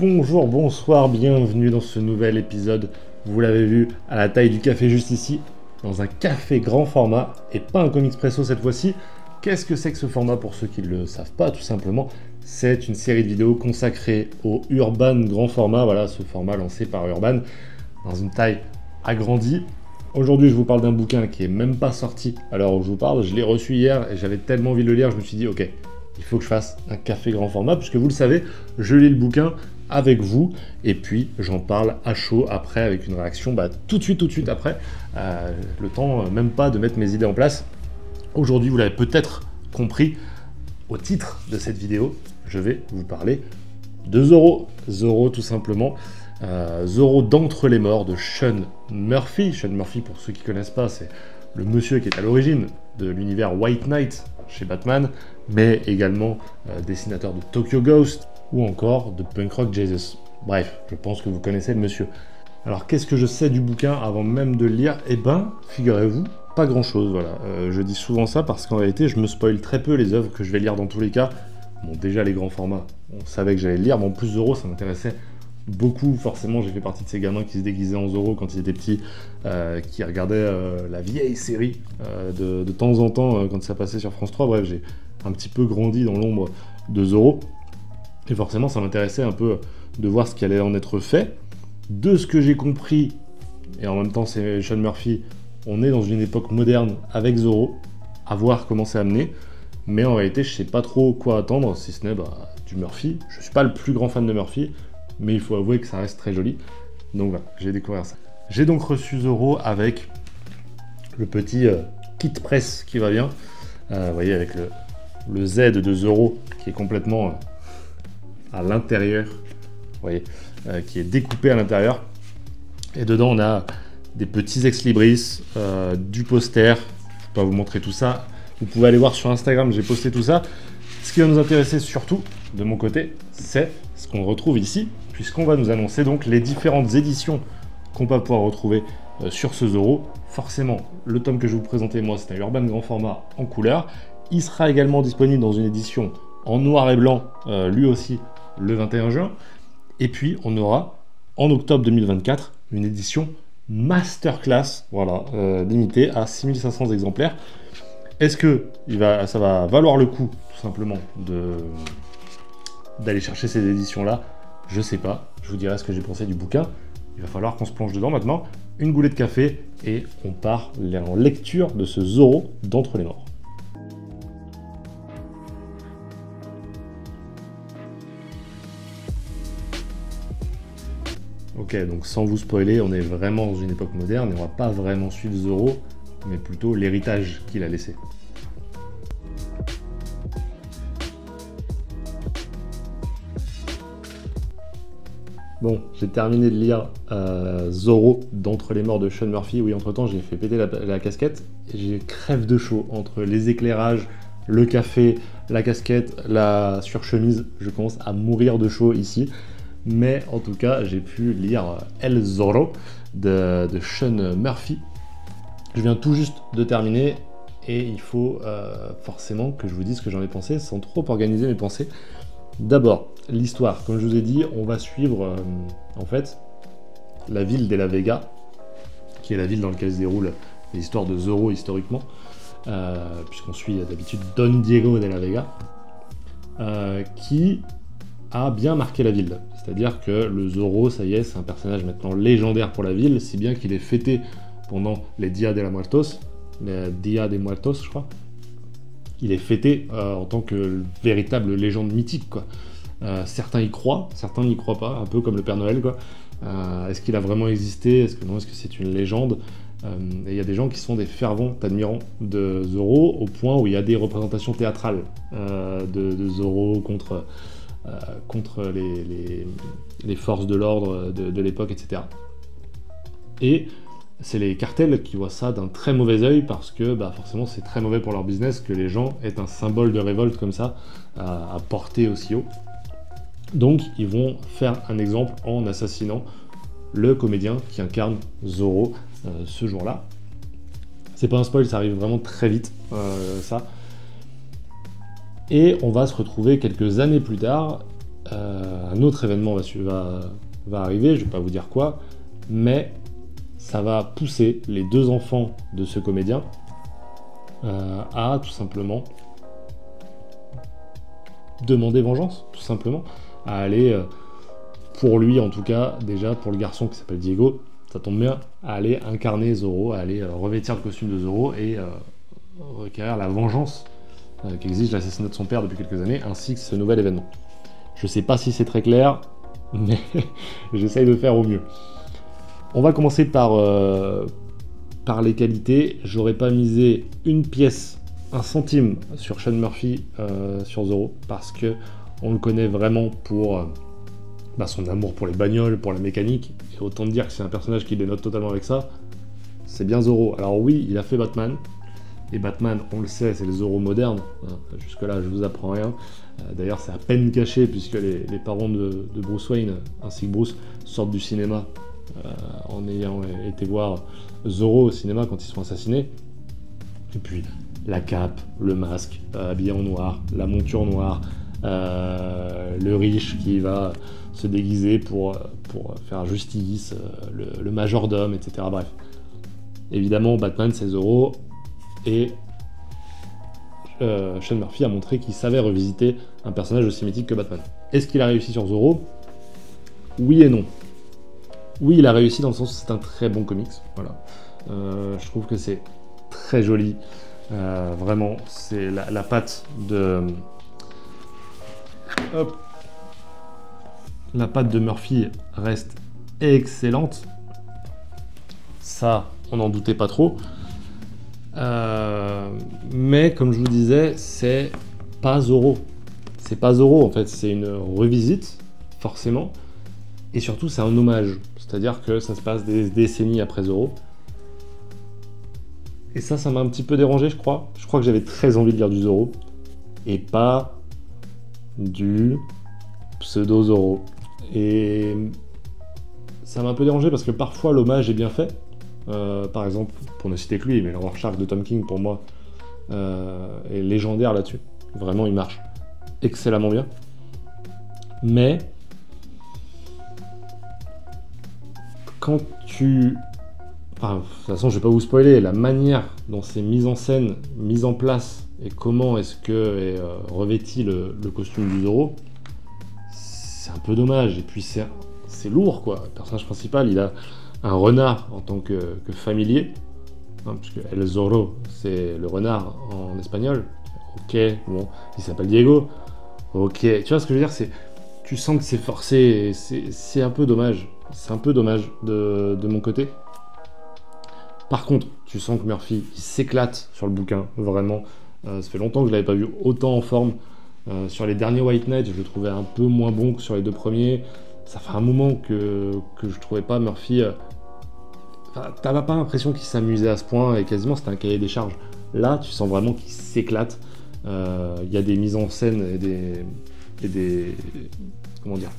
Bonjour, bonsoir, bienvenue dans ce nouvel épisode. Vous l'avez vu, à la taille du café juste ici, dans un café grand format, et pas un Comixpresso cette fois-ci. Qu'est-ce que c'est que ce format pour ceux qui ne le savent pas, tout simplement? C'est une série de vidéos consacrée au Urban grand format, voilà, ce format lancé par Urban, dans une taille agrandie. Aujourd'hui, je vous parle d'un bouquin qui est même pas sorti à l'heure où je vous parle. Je l'ai reçu hier et j'avais tellement envie de le lire, je me suis dit, ok, il faut que je fasse un café grand format, puisque vous le savez, je lis le bouquin avec vous, et puis j'en parle à chaud après, avec une réaction tout de suite après, le temps même pas de mettre mes idées en place. Aujourd'hui, vous l'avez peut-être compris, au titre de cette vidéo, je vais vous parler de Zorro. Zorro, tout simplement. Zorro d'entre les morts de Sean Murphy. Sean Murphy, pour ceux qui ne connaissent pas, c'est le monsieur qui est à l'origine de l'univers White Knight chez Batman, mais également dessinateur de Tokyo Ghost ou encore de Punk Rock Jesus. Bref, je pense que vous connaissez le monsieur. Alors, qu'est-ce que je sais du bouquin avant même de le lire? Eh ben, figurez-vous, pas grand-chose, voilà. Je dis souvent ça parce qu'en réalité, je me spoil très peu les œuvres que je vais lire dans tous les cas. Bon, déjà, les grands formats, on savait que j'allais le lire, mais en plus, Zorro, ça m'intéressait beaucoup. Forcément, j'ai fait partie de ces gamins qui se déguisaient en Zorro quand ils étaient petits, qui regardaient la vieille série de temps en temps quand ça passait sur France 3. Bref, j'ai un petit peu grandi dans l'ombre de Zorro. Et forcément, ça m'intéressait un peu de voir ce qui allait en être fait. De ce que j'ai compris, et en même temps, c'est Sean Murphy, on est dans une époque moderne avec Zorro, à voir comment c'est amené. Mais en réalité, je sais pas trop quoi attendre, si ce n'est du Murphy. Je suis pas le plus grand fan de Murphy, mais il faut avouer que ça reste très joli. Donc voilà, j'ai découvert ça. J'ai donc reçu Zorro avec le petit kit presse qui va bien. Vous voyez, avec le Z de Zorro qui est complètement à l'intérieur, vous voyez, qui est découpé à l'intérieur. Et dedans, on a des petits ex-libris, du poster. Je ne vais pas vous montrer tout ça. Vous pouvez aller voir sur Instagram, j'ai posté tout ça. Ce qui va nous intéresser surtout, de mon côté, c'est ce qu'on retrouve ici, puisqu'on va nous annoncer donc les différentes éditions qu'on va pouvoir retrouver sur ce Zorro. Forcément, le tome que je vais vous présenter, moi, c'est un Urban grand format en couleur. Il sera également disponible dans une édition en noir et blanc, lui aussi, le 21 juin. Et puis, on aura, en octobre 2024, une édition masterclass, voilà, limitée à 6500 exemplaires. Est-ce que ça va valoir le coup, tout simplement, d'aller chercher ces éditions-là? Je sais pas, je vous dirai ce que j'ai pensé du bouquin. Il va falloir qu'on se plonge dedans maintenant. Une goulée de café, et on part en lecture de ce Zorro d'entre les morts. Ok, donc sans vous spoiler, on est vraiment dans une époque moderne et on va pas vraiment suivre Zorro, mais plutôt l'héritage qu'il a laissé. Bon, j'ai terminé de lire Zorro d'entre les morts de Sean Murphy. Oui, entre-temps, j'ai fait péter la casquette et j'ai crève de chaud entre les éclairages, le café, la casquette, la surchemise. Je commence à mourir de chaud ici. Mais en tout cas, j'ai pu lire El Zorro de Sean Murphy. Je viens tout juste de terminer et il faut forcément que je vous dise ce que j'en ai pensé sans trop organiser mes pensées. D'abord, l'histoire. Comme je vous ai dit, on va suivre en fait la ville de la Vega, qui est la ville dans laquelle se déroule l'histoire de Zorro historiquement, puisqu'on suit d'habitude Don Diego de la Vega, qui a bien marqué la ville. C'est-à-dire que le Zorro, ça y est, c'est un personnage maintenant légendaire pour la ville, si bien qu'il est fêté pendant les Dia de Muertos, les Dia de Muertos, je crois. Il est fêté en tant que véritable légende mythique, quoi. Certains y croient, certains n'y croient pas, un peu comme le Père Noël, quoi. Est-ce qu'il a vraiment existé? Est-ce que c'est une légende? Et il y a des gens qui sont des fervents admirants de Zorro, au point où il y a des représentations théâtrales de Zorro contre les forces de l'ordre de l'époque, etc. Et c'est les cartels qui voient ça d'un très mauvais œil parce que forcément c'est très mauvais pour leur business que les gens aient un symbole de révolte comme ça à porter aussi haut. Donc ils vont faire un exemple en assassinant le comédien qui incarne Zorro ce jour-là. C'est pas un spoil, ça arrive vraiment très vite, ça. Et on va se retrouver quelques années plus tard un autre événement va arriver, je ne vais pas vous dire quoi, mais ça va pousser les deux enfants de ce comédien à tout simplement demander vengeance, tout simplement, à aller, pour lui en tout cas, déjà pour le garçon qui s'appelle Diego, ça tombe bien, à aller incarner Zoro, à aller revêtir le costume de Zoro et requérir la vengeance qu'exige l'assassinat de son père depuis quelques années, ainsi que ce nouvel événement. Je sais pas si c'est très clair, mais j'essaye de faire au mieux. On va commencer par les qualités. J'aurais pas misé une pièce, un centime sur Sean Murphy sur Zoro, parce que on le connaît vraiment pour son amour pour les bagnoles, pour la mécanique, et autant dire que c'est un personnage qui dénote totalement avec ça, c'est bien Zoro. Alors oui, il a fait Batman, et Batman, on le sait, c'est le Zoro moderne, jusque-là je vous apprends rien. D'ailleurs c'est à peine caché, puisque les parents de Bruce Wayne, ainsi que Bruce, sortent du cinéma en ayant été voir Zoro au cinéma quand ils sont assassinés. Et puis la cape, le masque, habillé en noir, la monture noire, le riche qui va se déguiser pour faire justice, le majordome, etc. Bref. Évidemment, Batman, c'est Zoro, et Sean Murphy a montré qu'il savait revisiter un personnage aussi mythique que Batman. Est-ce qu'il a réussi sur Zoro? Oui et non. Oui, il a réussi dans le sens où c'est un très bon comics. Voilà. Je trouve que c'est très joli. Vraiment, c'est la patte de... Hop. La patte de Murphy reste excellente. Ça, on n'en doutait pas trop. Mais comme je vous disais, c'est pas Zoro. C'est pas Zoro, en fait. C'est une revisite, forcément. Et surtout, c'est un hommage. C'est-à-dire que ça se passe des décennies après Zoro. Et ça m'a un petit peu dérangé, je crois. Je crois que j'avais très envie de lire du Zoro. Et pas du pseudo-Zoro. Et ça m'a un peu dérangé parce que parfois l'hommage est bien fait. Par exemple, pour ne citer que lui, mais le Rorschach de Tom King, pour moi, est légendaire là-dessus. Vraiment, il marche excellemment bien. Mais quand tu... Enfin, de toute façon, je vais pas vous spoiler, la manière dont c'est mis en scène, mise en place, et comment est-ce que est revêti le costume du Zoro, c'est un peu dommage. Et puis c'est lourd, quoi. Le personnage principal, il a un renard en tant que familier, hein, puisque El Zorro, c'est le renard en espagnol. Ok, bon, il s'appelle Diego. Ok, tu vois ce que je veux dire, tu sens que c'est forcé, c'est un peu dommage. C'est un peu dommage de mon côté. Par contre, tu sens que Murphy il s'éclate sur le bouquin, vraiment. Ça fait longtemps que je l'avais pas vu autant en forme. Sur les derniers White Knight, je le trouvais un peu moins bon que sur les deux premiers. Ça fait un moment que je trouvais pas Murphy... t'avais pas l'impression qu'il s'amusait à ce point, et quasiment c'était un cahier des charges. Là, tu sens vraiment qu'il s'éclate. Il y a des mises en scène et des... Comment dire?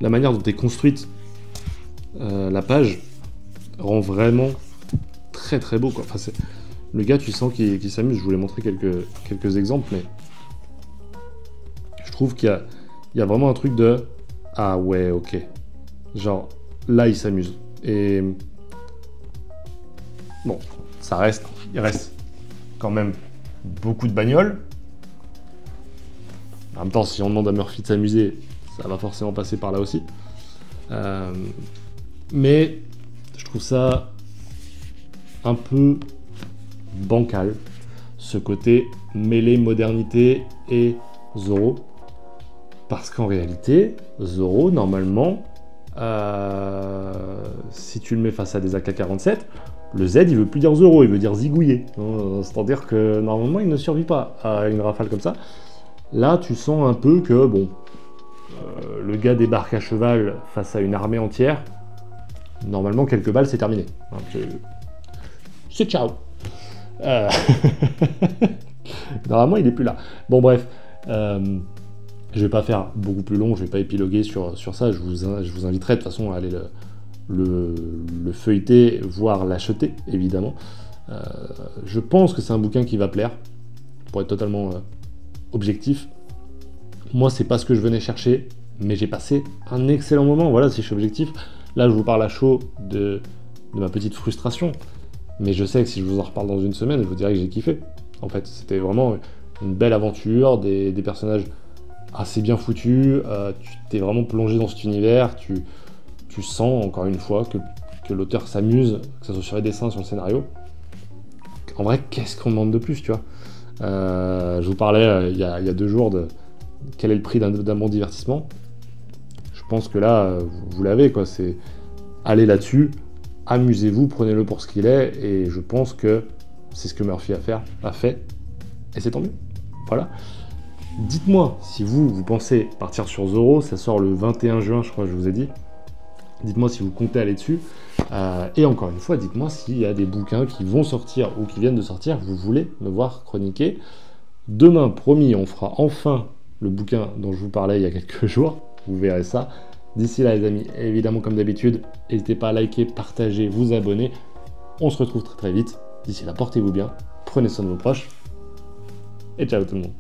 La manière dont est construite la page rend vraiment très très beau, quoi. Enfin, le gars, tu sens qu'il s'amuse. Je voulais montrer quelques exemples, mais je trouve qu'il y a vraiment un truc de ah ouais, ok, genre là il s'amuse. Et bon, il reste quand même beaucoup de bagnoles. En même temps, si on demande à Murphy de s'amuser, ça va forcément passer par là aussi. Mais je trouve ça un peu bancal, ce côté mêlé modernité et Zoro. Parce qu'en réalité, Zoro, normalement, si tu le mets face à des AK-47, le Z, il veut plus dire Zoro, il veut dire zigouiller. C'est-à-dire que normalement, il ne survit pas à une rafale comme ça. Là, tu sens un peu que, bon, le gars débarque à cheval face à une armée entière. Normalement, quelques balles, c'est terminé. C'est ciao. Normalement, il est plus là. Bon, bref. Je vais pas faire beaucoup plus long, je vais pas épiloguer sur ça. Je vous inviterai de toute façon à aller le feuilleter, voire l'acheter, évidemment. Je pense que c'est un bouquin qui va plaire, pour être totalement objectif. Moi, c'est pas ce que je venais chercher, mais j'ai passé un excellent moment. Voilà, si je suis objectif. Là, je vous parle à chaud de ma petite frustration. Mais je sais que si je vous en reparle dans une semaine, je vous dirai que j'ai kiffé. En fait, c'était vraiment une belle aventure, des personnages assez bien foutus. Tu t'es vraiment plongé dans cet univers. Tu sens, encore une fois, que l'auteur s'amuse, que ce soit sur les dessins, sur le scénario. En vrai, qu'est-ce qu'on demande de plus, tu vois. Je vous parlais il y a 2 jours de quel est le prix d'un bon divertissement. Je pense que là, vous l'avez, quoi. C'est allez là-dessus, amusez-vous, prenez-le pour ce qu'il est, et je pense que c'est ce que Murphy a fait, et c'est tant mieux. Voilà. Dites-moi si vous pensez partir sur Zoro, ça sort le 21 juin, je crois que je vous ai dit. Dites-moi si vous comptez aller dessus. Et encore une fois, dites-moi s'il y a des bouquins qui vont sortir ou qui viennent de sortir, vous voulez me voir chroniquer. Demain, promis, on fera enfin le bouquin dont je vous parlais il y a quelques jours. Vous verrez ça. D'ici là, les amis, évidemment, comme d'habitude, n'hésitez pas à liker, partager, vous abonner. On se retrouve très très vite. D'ici là, portez-vous bien, prenez soin de vos proches. Et ciao tout le monde.